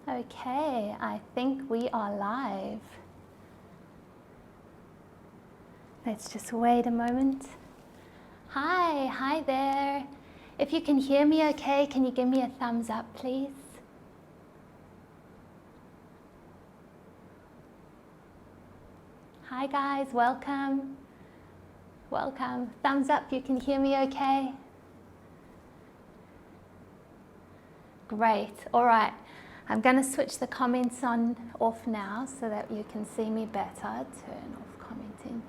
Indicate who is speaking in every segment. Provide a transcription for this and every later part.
Speaker 1: Okay, I think we are live. Let's just wait a moment. Hi there. If you can hear me okay, can you give me a thumbs up, please? Hi guys, welcome. Welcome. Thumbs up, you can hear me okay? Great, all right. I'm going to switch the comments on off now so that you can see me better. Turn off commenting.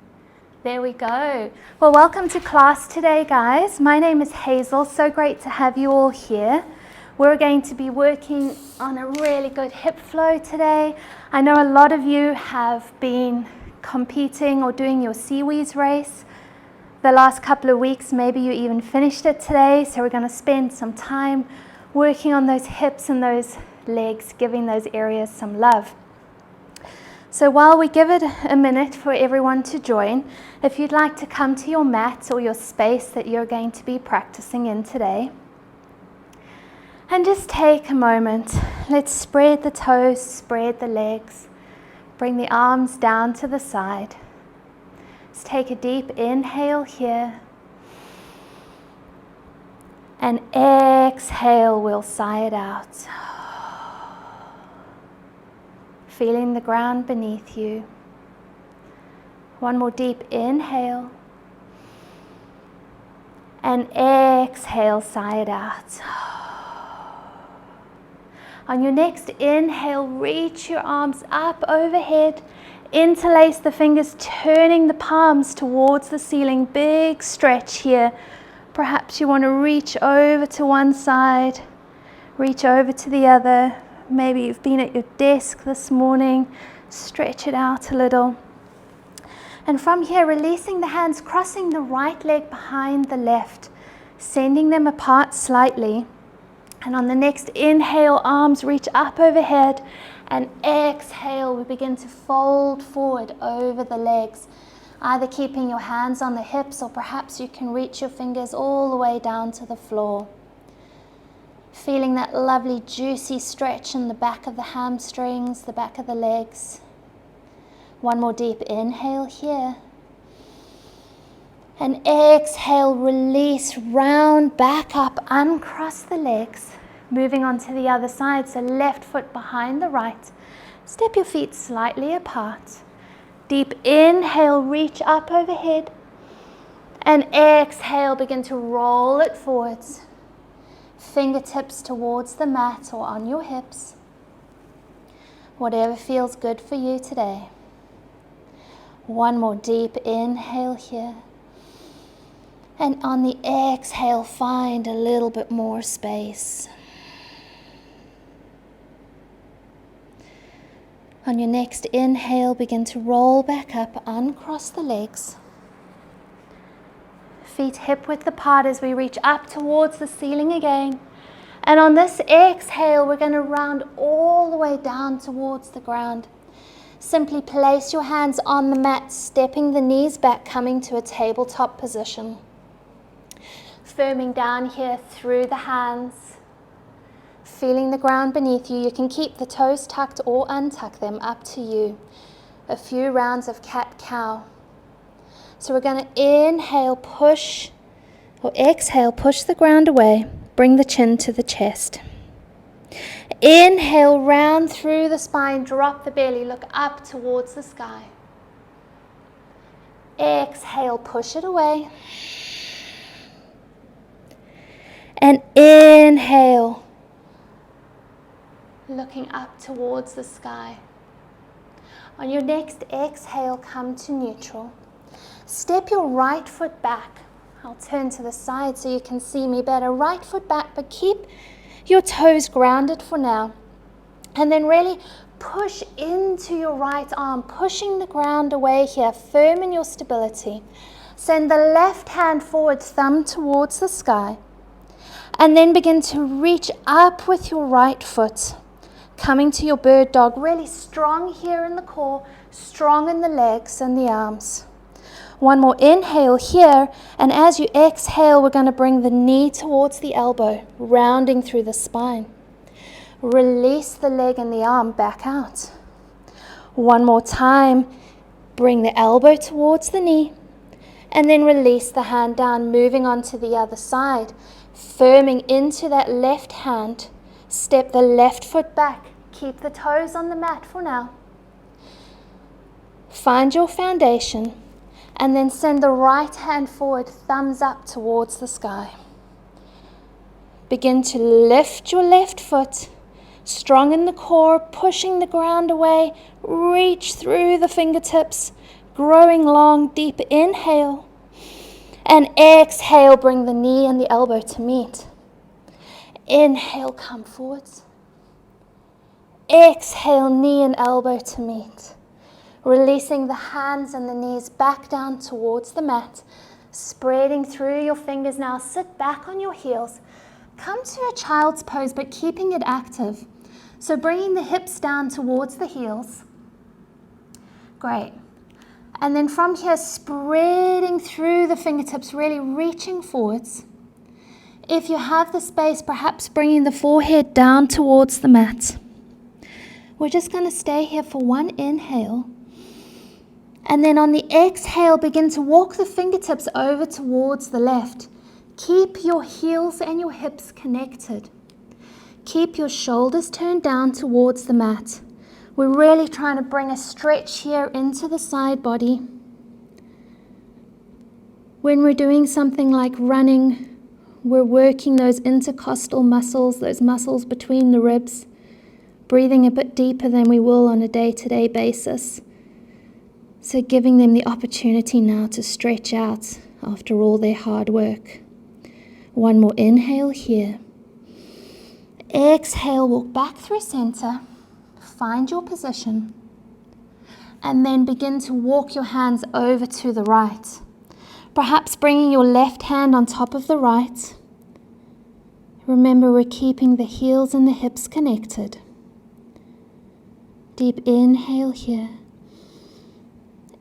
Speaker 1: There we go. Well, welcome to class today, guys. My name is Hazel. So great to have you all here. We're going to be working on a really good hip flow today. I know a lot of you have been competing or doing your seaweeds race the last couple of weeks. Maybe you even finished it today. So we're going to spend some time working on those hips and those legs, giving those areas some love. So while we give it a minute for everyone to join, if you'd like to come to your mat or your space that you're going to be practicing in today, and just take a moment. Let's spread the toes, spread the legs, bring the arms down to the side. Let's take a deep inhale here, and exhale, we'll sigh it out. Feeling the ground beneath you. One more deep inhale. And exhale, sigh it out. On your next inhale, reach your arms up overhead. Interlace the fingers, turning the palms towards the ceiling. Big stretch here. Perhaps you want to reach over to one side, reach over to the other. Maybe you've been at your desk this morning, stretch it out a little. And from here, releasing the hands, crossing the right leg behind the left, sending them apart slightly. And on the next inhale, arms reach up overhead, and exhale, we begin to fold forward over the legs, either keeping your hands on the hips, or perhaps you can reach your fingers all the way down to the floor. Feeling that lovely juicy stretch in the back of the hamstrings, the back of the legs. One more deep inhale here. And exhale, release, round back up, uncross the legs. Moving on to the other side, so left foot behind the right. Step your feet slightly apart. Deep inhale, reach up overhead. And exhale, begin to roll it forwards. Fingertips towards the mat or on your hips. Whatever feels good for you today. One more deep inhale here. And on the exhale, find a little bit more space. On your next inhale, begin to roll back up, uncross the legs. Feet hip width apart as we reach up towards the ceiling again. And on this exhale, we're going to round all the way down towards the ground. Simply place your hands on the mat, stepping the knees back, coming to a tabletop position. Firming down here through the hands. Feeling the ground beneath you. You can keep the toes tucked or untuck them, up to you. A few rounds of cat-cow. So we're going to inhale, push, or exhale, push the ground away. Bring the chin to the chest. Inhale, round through the spine, drop the belly, look up towards the sky. Exhale, push it away. And inhale, looking up towards the sky. On your next exhale, come to neutral. Step your right foot back. I'll turn to the side so you can see me better. Right foot back, but keep your toes grounded for now. And then really push into your right arm, pushing the ground away here, firm in your stability. Send the left hand forward, thumb towards the sky. And then begin to reach up with your right foot, coming to your bird dog. Really strong here in the core, strong in the legs and the arms. One more inhale here, and as you exhale, we're going to bring the knee towards the elbow, rounding through the spine. Release the leg and the arm back out. One more time, bring the elbow towards the knee, and then release the hand down, moving on to the other side, firming into that left hand. Step the left foot back. Keep the toes on the mat for now. Find your foundation, and then send the right hand forward, thumbs up towards the sky. Begin to lift your left foot, strong in the core, pushing the ground away. Reach through the fingertips, growing long. Deep inhale. And exhale, bring the knee and the elbow to meet. Inhale, come forwards. Exhale, knee and elbow to meet. Releasing the hands and the knees back down towards the mat. Spreading through your fingers now. Sit back on your heels. Come to a child's pose, but keeping it active. So bringing the hips down towards the heels. Great. And then from here, spreading through the fingertips, really reaching forwards. If you have the space, perhaps bringing the forehead down towards the mat. We're just going to stay here for one inhale. And then on the exhale, begin to walk the fingertips over towards the left. Keep your heels and your hips connected. Keep your shoulders turned down towards the mat. We're really trying to bring a stretch here into the side body. When we're doing something like running, we're working those intercostal muscles, those muscles between the ribs, breathing a bit deeper than we will on a day-to-day basis. So giving them the opportunity now to stretch out after all their hard work. One more inhale here. Exhale, walk back through center. Find your position. And then begin to walk your hands over to the right. Perhaps bringing your left hand on top of the right. Remember, we're keeping the heels and the hips connected. Deep inhale here.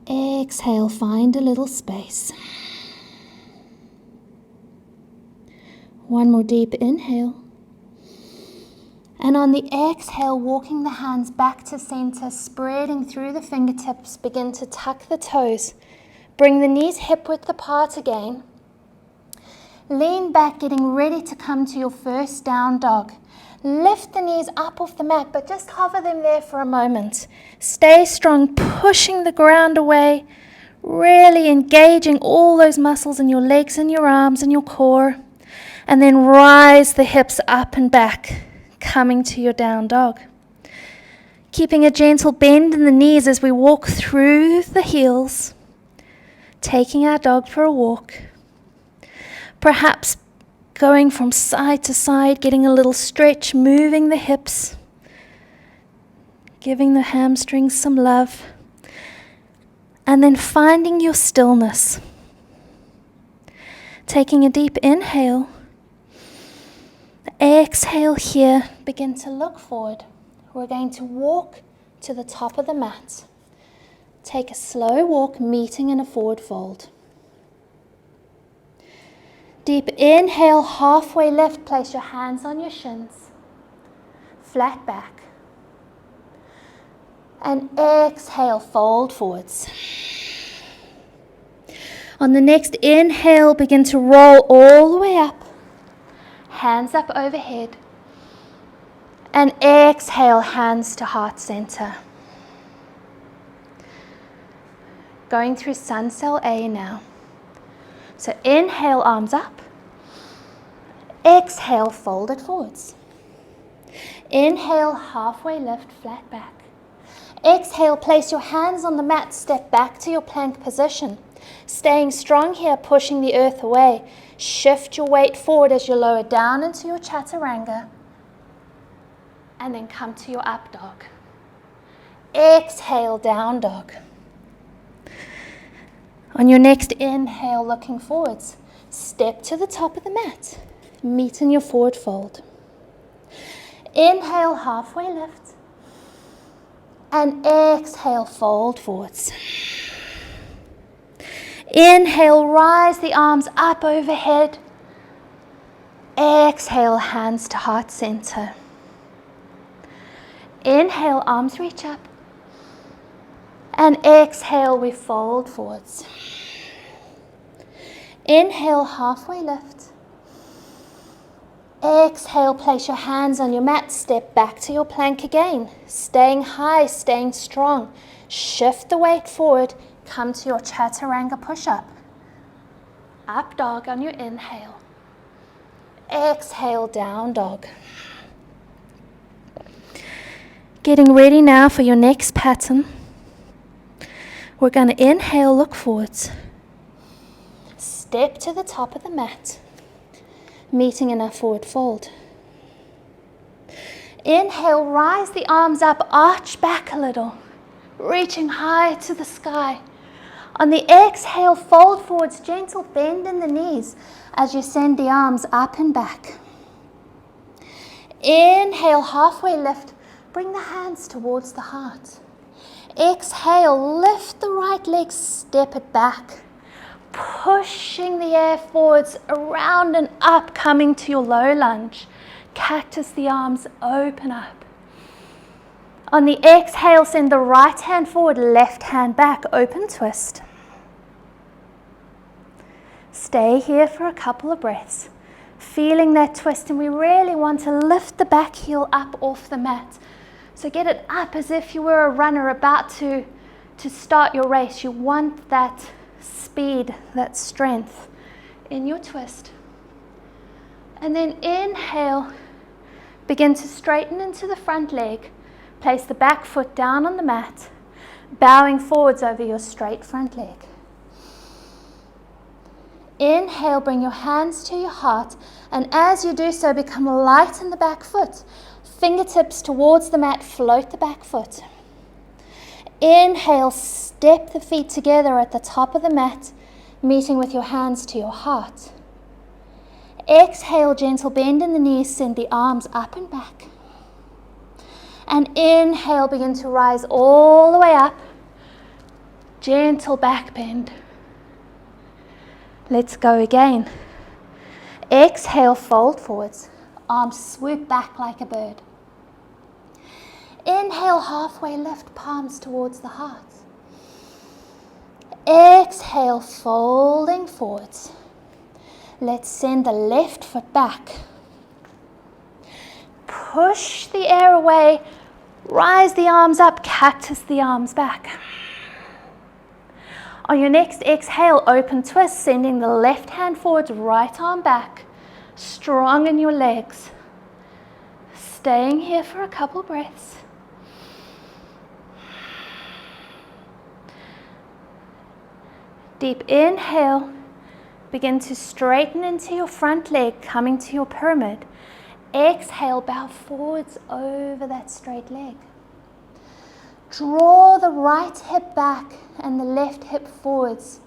Speaker 1: Exhale, find a little space. One more deep inhale. And on the exhale, walking the hands back to center, spreading through the fingertips, begin to tuck the toes. Bring the knees hip width apart again. Lean back, getting ready to come to your first down dog. Lift the knees up off the mat, but just hover them there for a moment. Stay strong, pushing the ground away, really engaging all those muscles in your legs and your arms and your core. And then rise the hips up and back, coming to your down dog. Keeping a gentle bend in the knees as we walk through the heels, taking our dog for a walk. Perhaps going from side to side, getting a little stretch, moving the hips, giving the hamstrings some love, and then finding your stillness. Taking a deep inhale. Exhale here, begin to look forward. We're going to walk to the top of the mat. Take a slow walk, meeting in a forward fold. Deep inhale, halfway lift, place your hands on your shins. Flat back. And exhale, fold forwards. On the next inhale, begin to roll all the way up. Hands up overhead. And exhale, hands to heart center. Going through sun cell A now. So inhale, arms up. Exhale, fold it forwards. Inhale, halfway lift, flat back. Exhale, place your hands on the mat, step back to your plank position. Staying strong here, pushing the earth away. Shift your weight forward as you lower down into your chaturanga. And then come to your up dog. Exhale, down dog. On your next inhale, looking forwards, step to the top of the mat. Meet in your forward fold. Inhale, halfway lift. And exhale, fold forwards. Inhale, rise the arms up overhead. Exhale, hands to heart center. Inhale, arms reach up. And exhale, we fold forwards. Inhale, halfway lift. Exhale, place your hands on your mat, step back to your plank again. Staying high, staying strong. Shift the weight forward, come to your chaturanga push-up. Up dog on your inhale. Exhale, down dog. Getting ready now for your next pattern. We're going to inhale, look forwards. Step to the top of the mat, meeting in a forward fold. Inhale, rise the arms up, arch back a little, reaching high to the sky. On the exhale, fold forwards, gentle bend in the knees as you send the arms up and back. Inhale, halfway lift, bring the hands towards the heart. Exhale, lift the right leg, step it back. Pushing the air forwards, around and up, coming to your low lunge. Cactus the arms, open up. On the exhale, send the right hand forward, left hand back, open twist. Stay here for a couple of breaths, feeling that twist, and we really want to lift the back heel up off the mat. So get it up as if you were a runner about to start your race. You want that speed, that strength in your twist. And then inhale, begin to straighten into the front leg. Place the back foot down on the mat, bowing forwards over your straight front leg. Inhale, bring your hands to your heart, and as you do so, become light in the back foot. Fingertips towards the mat, float the back foot. Inhale, step the feet together at the top of the mat, meeting with your hands to your heart. Exhale, gentle bend in the knees, send the arms up and back. And inhale, begin to rise all the way up. Gentle back bend. Let's go again. Exhale, fold forwards. Arms swoop back like a bird. Inhale, halfway lift, palms towards the heart. Exhale, folding forwards. Let's send the left foot back. Push the air away. Rise the arms up, cactus the arms back. On your next exhale, open twist, sending the left hand forwards, right arm back. Strong in your legs. Staying here for a couple breaths. Deep inhale. Begin to straighten into your front leg, coming to your pyramid. Exhale, bow forwards over that straight leg. Draw the right hip back and the left hip forwards.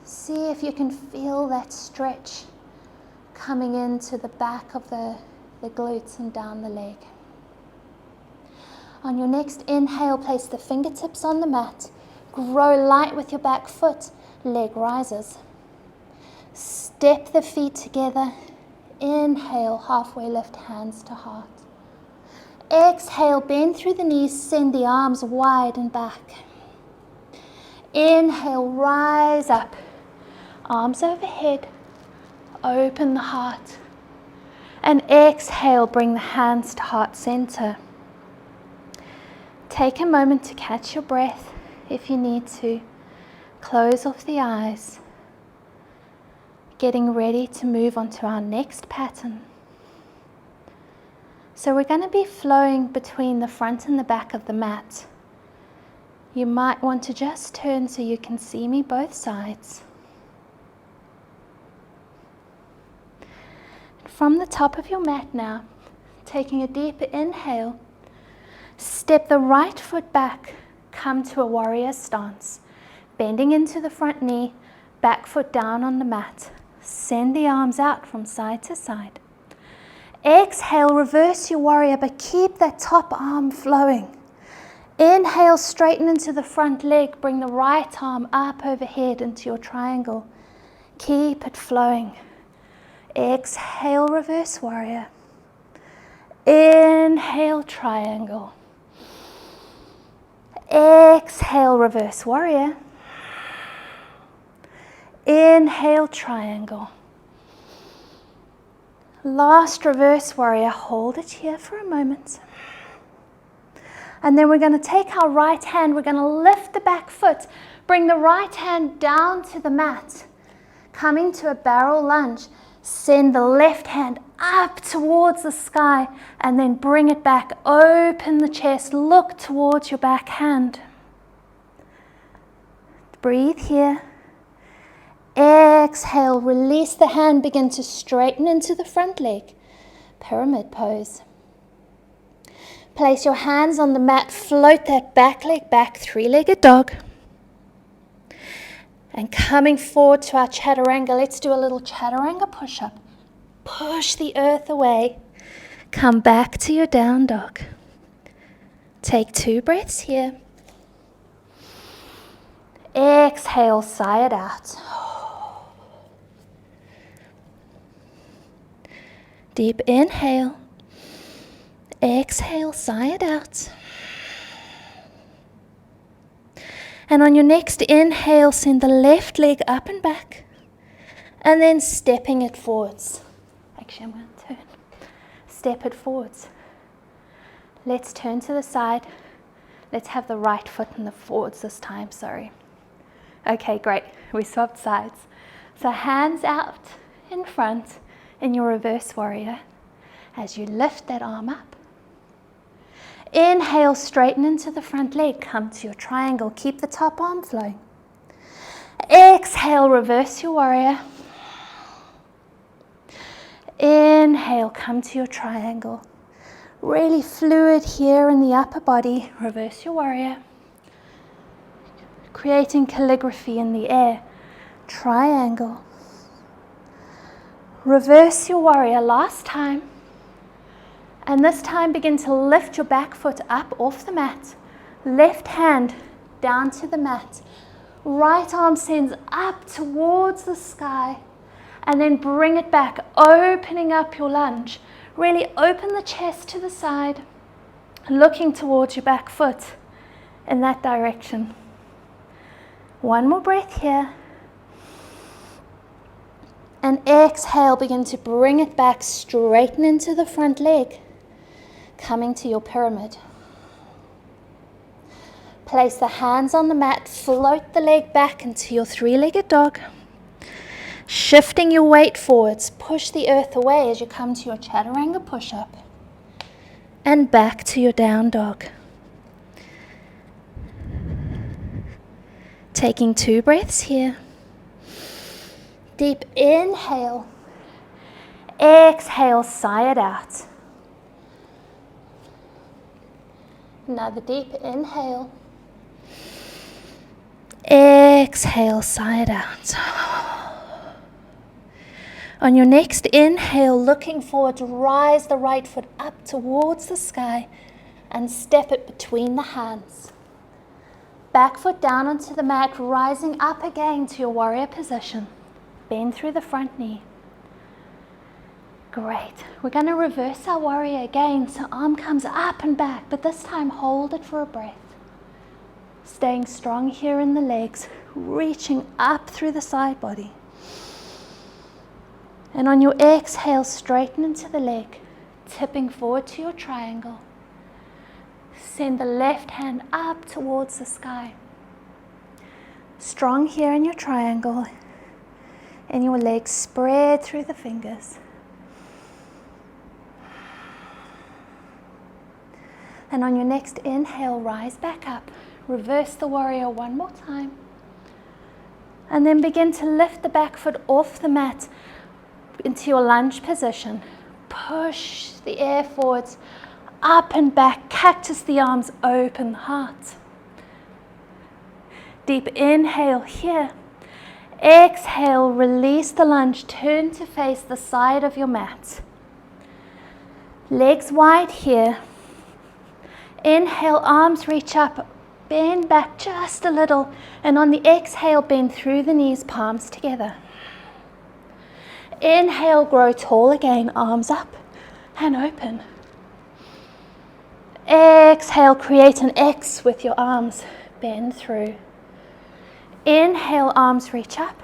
Speaker 1: See if you can feel that stretch coming into the back of the glutes and down the leg. On your next inhale, place the fingertips on the mat. Grow light with your back foot, leg rises. Step the feet together. Inhale, halfway lift, hands to heart. Exhale, bend through the knees, send the arms wide and back. Inhale, rise up. Arms overhead, open the heart. And exhale, bring the hands to heart center. Take a moment to catch your breath if you need to. Close off the eyes. Getting ready to move on to our next pattern. So we're going to be flowing between the front and the back of the mat. You might want to just turn so you can see me both sides. From the top of your mat now, taking a deeper inhale, step the right foot back, come to a warrior stance, bending into the front knee, back foot down on the mat. Send the arms out from side to side. Exhale, reverse your warrior, but keep that top arm flowing. Inhale, straighten into the front leg. Bring the right arm up overhead into your triangle. Keep it flowing. Exhale, reverse warrior. Inhale, triangle. Exhale, reverse warrior. Inhale, triangle. Last reverse warrior, hold it here for a moment. And then we're going to take our right hand, we're going to lift the back foot, bring the right hand down to the mat, coming to a barrel lunge. Send the left hand up towards the sky and then bring it back. Open the chest, look towards your back hand. Breathe here. Exhale, release the hand, begin to straighten into the front leg. Pyramid pose. Place your hands on the mat, float that back leg back, three-legged dog. And coming forward to our chaturanga, let's do a little chaturanga push-up. Push the earth away. Come back to your down dog. Take 2 breaths here. Exhale, sigh it out. Deep inhale. Exhale, sigh it out. And on your next inhale, send the left leg up and back. And then stepping it forwards. Actually, I'm going to turn. Step it forwards. Let's turn to the side. Let's have the right foot in the forwards this time, sorry. Okay, great. We swapped sides. So hands out in front in your reverse warrior as you lift that arm up. Inhale, straighten into the front leg. Come to your triangle. Keep the top arm flowing. Exhale, reverse your warrior. Inhale, come to your triangle. Really fluid here in the upper body. Reverse your warrior. Creating calligraphy in the air. Triangle. Reverse your warrior. Last time. And this time begin to lift your back foot up off the mat. Left hand down to the mat. Right arm sends up towards the sky. And then bring it back, opening up your lunge. Really open the chest to the side, looking towards your back foot in that direction. One more breath here. And exhale, begin to bring it back, straighten into the front leg. Coming to your pyramid. Place the hands on the mat, float the leg back into your three-legged dog. Shifting your weight forwards, push the earth away as you come to your chaturanga push-up. And back to your down dog. Taking 2 breaths here. Deep inhale. Exhale, sigh it out. Another deep inhale. Exhale, sigh it out. On your next inhale, looking forward, rise the right foot up towards the sky and step it between the hands. Back foot down onto the mat, rising up again to your warrior position. Bend through the front knee. Great. We're going to reverse our warrior again, so arm comes up and back, but this time hold it for a breath. Staying strong here in the legs, reaching up through the side body. And on your exhale, straighten into the leg, tipping forward to your triangle. Send the left hand up towards the sky. Strong here in your triangle, and your legs spread through the fingers. And on your next inhale, rise back up. Reverse the warrior one more time. And then begin to lift the back foot off the mat into your lunge position. Push the air forwards, up and back. Cactus the arms, open heart. Deep inhale here. Exhale, release the lunge. Turn to face the side of your mat. Legs wide here. Inhale, arms reach up, bend back just a little, and on the exhale, bend through the knees, palms together. Inhale, grow tall again, arms up and open. Exhale, create an X with your arms. Bend through. Inhale, arms reach up.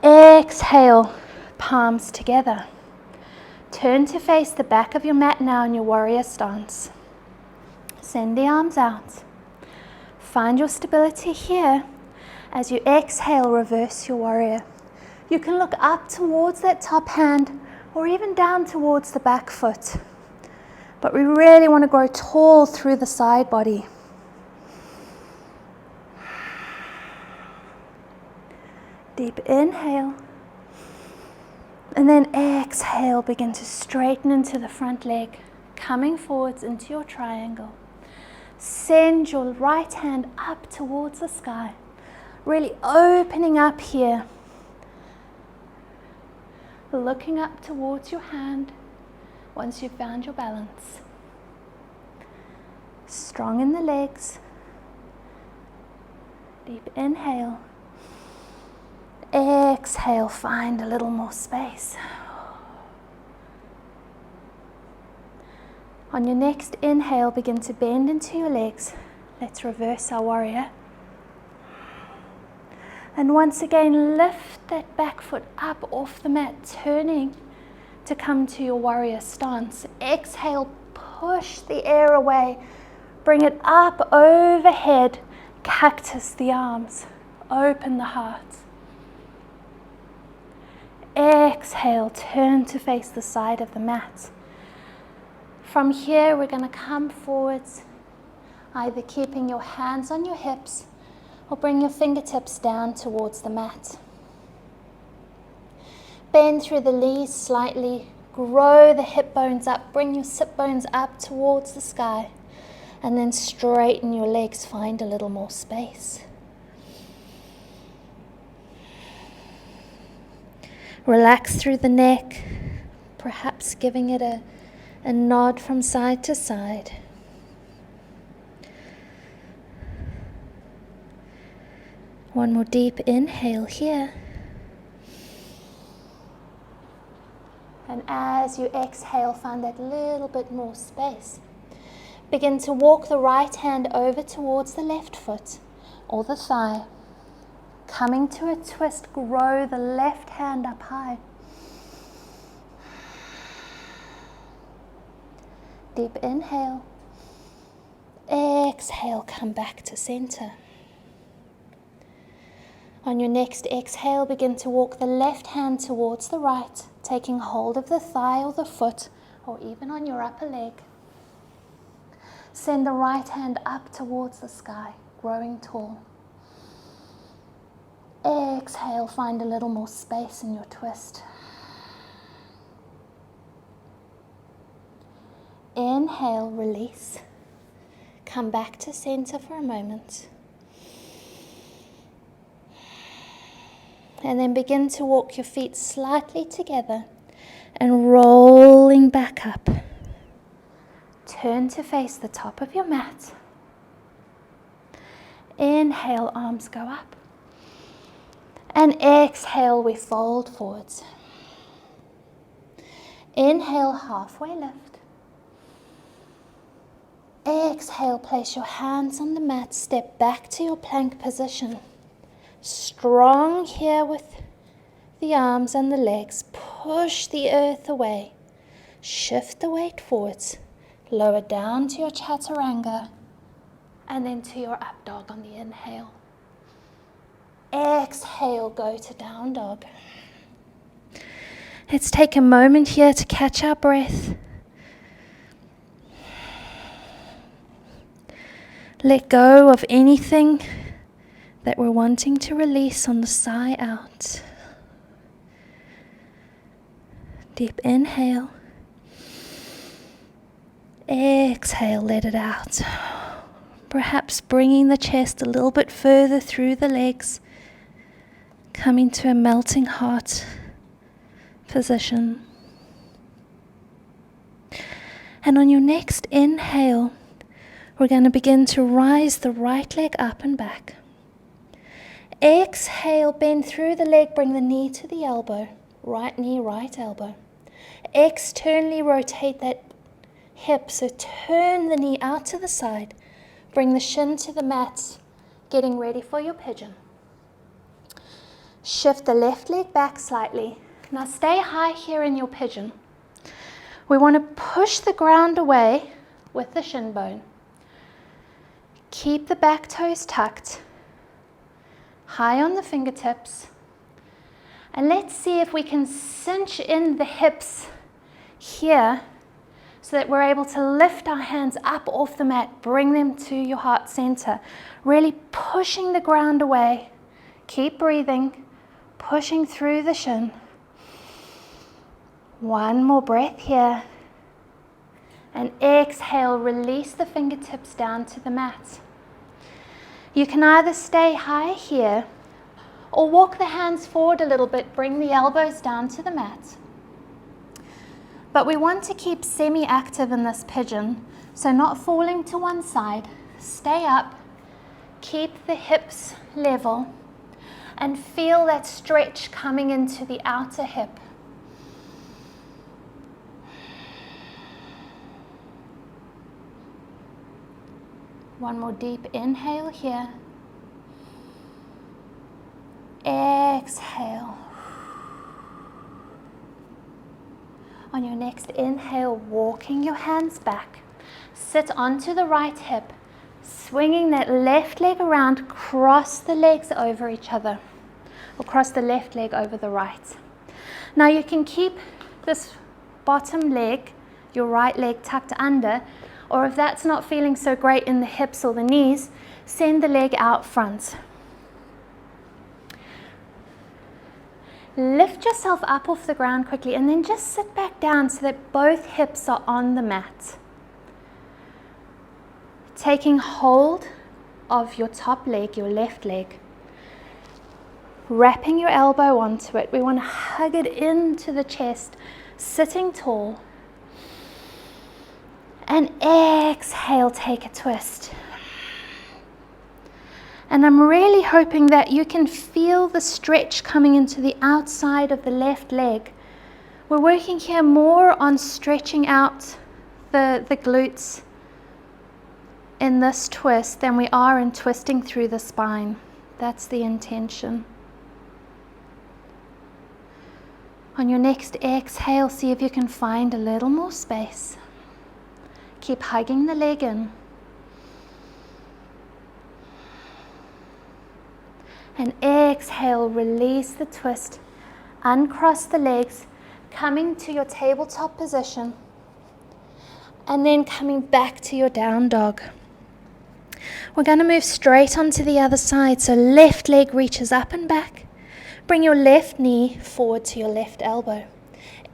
Speaker 1: Exhale, palms together. Turn to face the back of your mat now in your warrior stance. Send the arms out. Find your stability here. As you exhale, reverse your warrior. You can look up towards that top hand or even down towards the back foot. But we really want to grow tall through the side body. Deep inhale. And then exhale, begin to straighten into the front leg, coming forwards into your triangle. Send your right hand up towards the sky, really opening up here. Looking up towards your hand once you've found your balance. Strong in the legs. Deep inhale. Exhale, find a little more space. On your next inhale, begin to bend into your legs. Let's reverse our warrior. And once again, lift that back foot up off the mat, turning to come to your warrior stance. Exhale, push the air away. Bring it up overhead. Cactus the arms. Open the heart. Exhale, turn to face the side of the mat. From here, we're going to come forwards, either keeping your hands on your hips or bring your fingertips down towards the mat. Bend through the knees slightly, grow the hip bones up, bring your sit bones up towards the sky, and then straighten your legs, find a little more space. Relax through the neck, perhaps giving it a nod from side to side. One more deep inhale here. And as you exhale, find that little bit more space. Begin to walk the right hand over towards the left foot or the thigh. Coming to a twist, grow the left hand up high. Deep inhale. Exhale, come back to center. On your next exhale, begin to walk the left hand towards the right, taking hold of the thigh or the foot, or even on your upper leg. Send the right hand up towards the sky, growing tall. Exhale, find a little more space in your twist. Inhale, release. Come back to center for a moment. And then begin to walk your feet slightly together and rolling back up. Turn to face the top of your mat. Inhale, arms go up. And exhale, we fold forwards. Inhale, halfway lift. Exhale, place your hands on the mat, step back to your plank position. Strong here with the arms and the legs. Push the earth away. Shift the weight forwards. Lower down to your chaturanga and then to your up dog on the inhale. Exhale, go to down dog. Let's take a moment here to catch our breath. Let go of anything that we're wanting to release on the sigh out. Deep inhale. Exhale, let it out. Perhaps bringing the chest a little bit further through the legs, coming to a melting heart position. And on your next inhale, we're going to begin to rise the right leg up and back. Exhale, bend through the leg, bring the knee to the elbow. Right knee, right elbow. Externally rotate that hip. So turn the knee out to the side. Bring the shin to the mat, getting ready for your pigeon. Shift the left leg back slightly. Now stay high here in your pigeon. We want to push the ground away with the shin bone. Keep the back toes tucked, high on the fingertips. And let's see if we can cinch in the hips here so that we're able to lift our hands up off the mat, bring them to your heart center, really pushing the ground away. Keep breathing, pushing through the shin. One more breath here. And exhale, release the fingertips down to the mat. You can either stay high here or walk the hands forward a little bit, bring the elbows down to the mat. But we want to keep semi-active in this pigeon, so not falling to one side. Stay up, keep the hips level, and feel that stretch coming into the outer hip. One more deep inhale here. Exhale. On your next inhale, walking your hands back. Sit onto the right hip, swinging that left leg around, cross the legs over each other, or cross the left leg over the right. Now you can keep this bottom leg, your right leg, tucked under, or if that's not feeling so great in the hips or the knees, send the leg out front. Lift yourself up off the ground quickly and then just sit back down so that both hips are on the mat. Taking hold of your top leg, your left leg. Wrapping your elbow onto it. We want to hug it into the chest, sitting tall. And exhale, take a twist. And I'm really hoping that you can feel the stretch coming into the outside of the left leg. We're working here more on stretching out the glutes in this twist than we are in twisting through the spine. That's the intention. On your next exhale, see if you can find a little more space. Keep hugging the leg in. And exhale, release the twist. Uncross the legs, coming to your tabletop position. And then coming back to your down dog. We're going to move straight onto the other side. So left leg reaches up and back. Bring your left knee forward to your left elbow.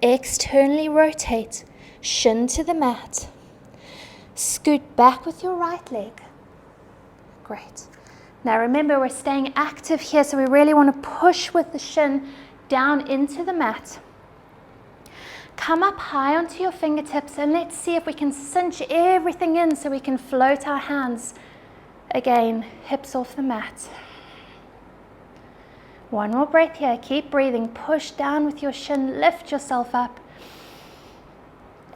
Speaker 1: Externally rotate, shin to the mat. Scoot back with your right leg. Great. Now remember, we're staying active here, so we really want to push with the shin down into the mat. Come up high onto your fingertips and let's see if we can cinch everything in so we can float our hands. Again, hips off the mat. One more breath here. Keep breathing. Push down with your shin. Lift yourself up.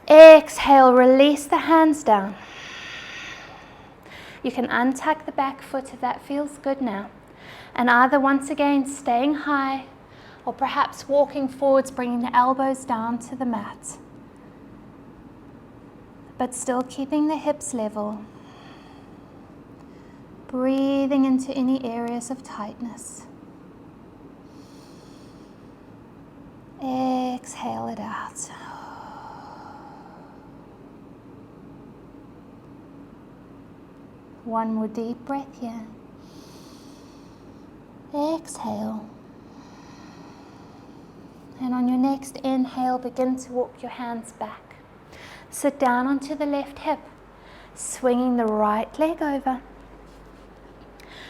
Speaker 1: Exhale, release the hands down. You can untuck the back foot if that feels good now. And either once again staying high or perhaps walking forwards, bringing the elbows down to the mat. But still keeping the hips level. Breathing into any areas of tightness. Exhale it out. One more deep breath here. Exhale. And on your next inhale, begin to walk your hands back. Sit down onto the left hip, swinging the right leg over.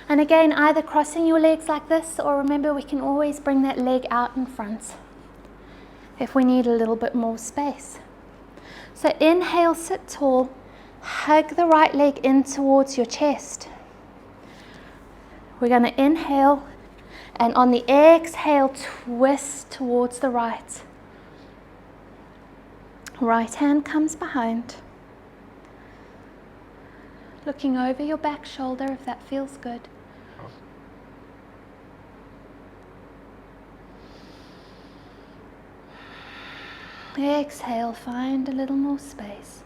Speaker 1: And again, either crossing your legs like this, or remember, we can always bring that leg out in front if we need a little bit more space. So inhale, sit tall. Hug the right leg in towards your chest. We're going to inhale, and on the exhale, twist towards the right. Right hand comes behind. Looking over your back shoulder if that feels good. Exhale, find a little more space.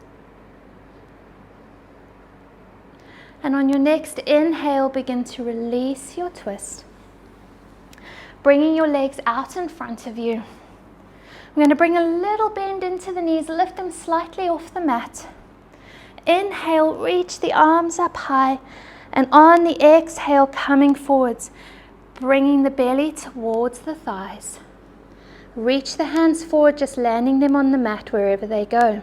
Speaker 1: And on your next inhale, begin to release your twist. Bringing your legs out in front of you. We're going to bring a little bend into the knees, lift them slightly off the mat. Inhale, reach the arms up high, and on the exhale, coming forwards, bringing the belly towards the thighs. Reach the hands forward, just landing them on the mat wherever they go.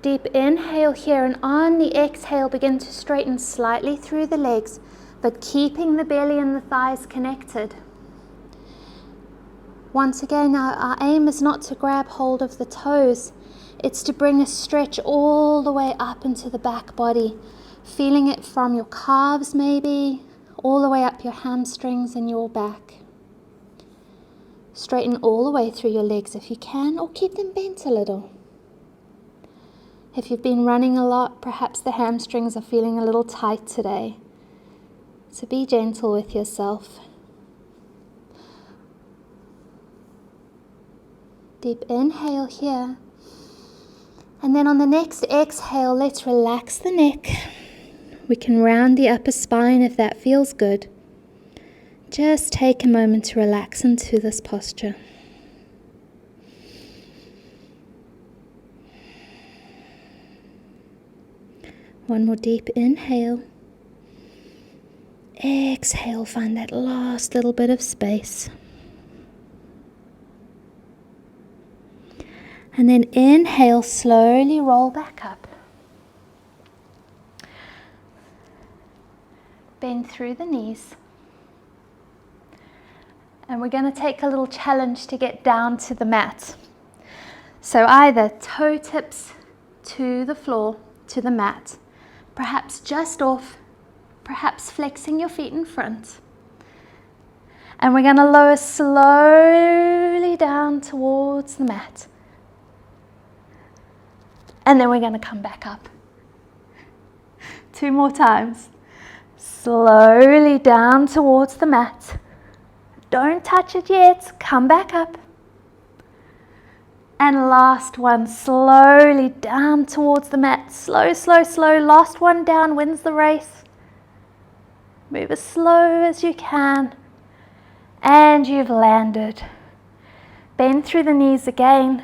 Speaker 1: Deep inhale here, and on the exhale, begin to straighten slightly through the legs, but keeping the belly and the thighs connected. Once again, our aim is not to grab hold of the toes. It's to bring a stretch all the way up into the back body, feeling it from your calves maybe, all the way up your hamstrings and your back. Straighten all the way through your legs if you can, or keep them bent a little. If you've been running a lot, perhaps the hamstrings are feeling a little tight today. So be gentle with yourself. Deep inhale here. And then on the next exhale, let's relax the neck. We can round the upper spine if that feels good. Just take a moment to relax into this posture. One more deep inhale. Exhale, find that last little bit of space. And then inhale, slowly roll back up. Bend through the knees. And we're going to take a little challenge to get down to the mat. So either toe tips to the floor, to the mat, perhaps just off, perhaps flexing your feet in front. And we're going to lower slowly down towards the mat. And then we're going to come back up. 2 more times. Slowly down towards the mat. Don't touch it yet. Come back up. And last one, slowly down towards the mat. Slow, slow, slow. Last one down wins the race. Move as slow as you can. And you've landed. Bend through the knees again.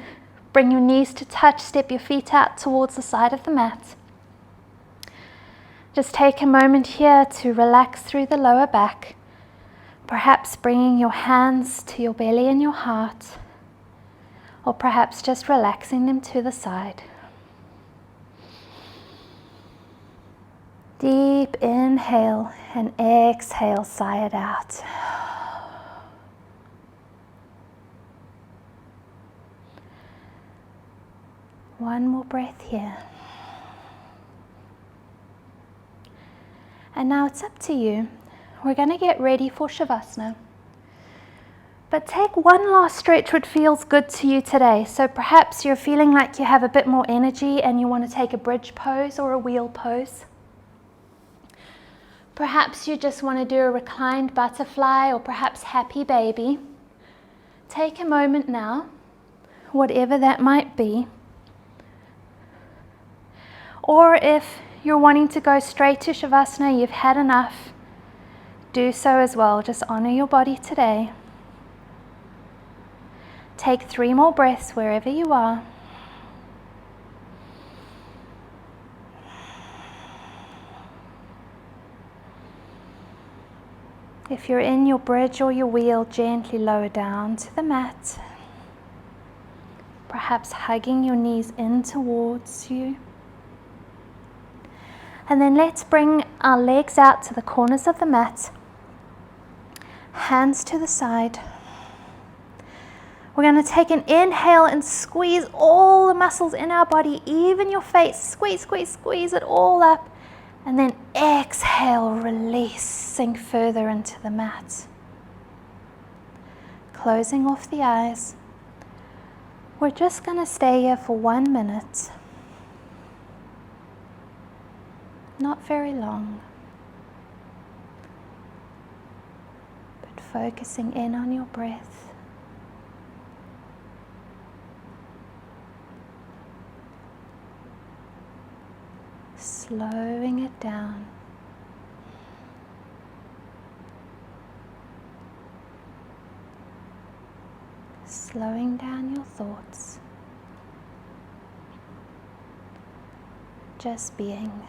Speaker 1: Bring your knees to touch. Step your feet out towards the side of the mat. Just take a moment here to relax through the lower back. Perhaps bringing your hands to your belly and your heart. Or perhaps just relaxing them to the side. Deep inhale and exhale, sigh it out. One more breath here. And now it's up to you. We're going to get ready for Shavasana. But take one last stretch what feels good to you today. So perhaps you're feeling like you have a bit more energy and you want to take a bridge pose or a wheel pose. Perhaps you just want to do a reclined butterfly or perhaps happy baby. Take a moment now, whatever that might be. Or if you're wanting to go straight to Shavasana, you've had enough, do so as well. Just honor your body today. Take 3 more breaths wherever you are. If you're in your bridge or your wheel, gently lower down to the mat. Perhaps hugging your knees in towards you. And then let's bring our legs out to the corners of the mat. Hands to the side. We're going to take an inhale and squeeze all the muscles in our body, even your face. Squeeze, squeeze, squeeze it all up. And then exhale, release, sink further into the mat. Closing off the eyes. We're just going to stay here for 1 minute. not very long, but focusing in on your breath. Slowing it down. Slowing down your thoughts. Just being.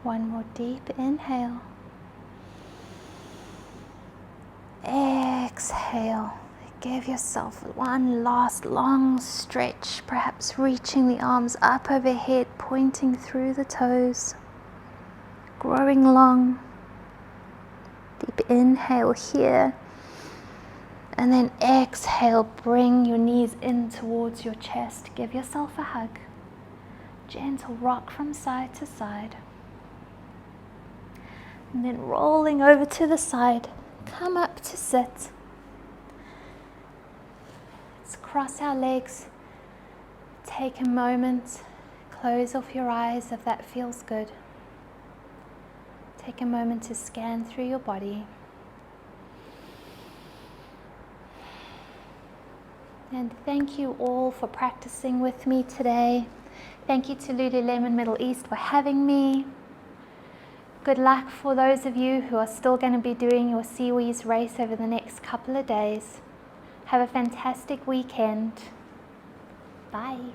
Speaker 1: One more deep inhale. Exhale. Give yourself one last long stretch, perhaps reaching the arms up overhead, pointing through the toes, growing long. Deep inhale here, and then exhale, bring your knees in towards your chest. Give yourself a hug. Gentle rock from side to side. And then rolling over to the side, come up to sit. Let's cross our legs. Take a moment, close off your eyes if that feels good. Take a moment to scan through your body. And thank you all for practicing with me today. Thank you to Lululemon Middle East for having me. Good luck for those of you who are still going to be doing your Seawees race over the next couple of days. Have a fantastic weekend. Bye.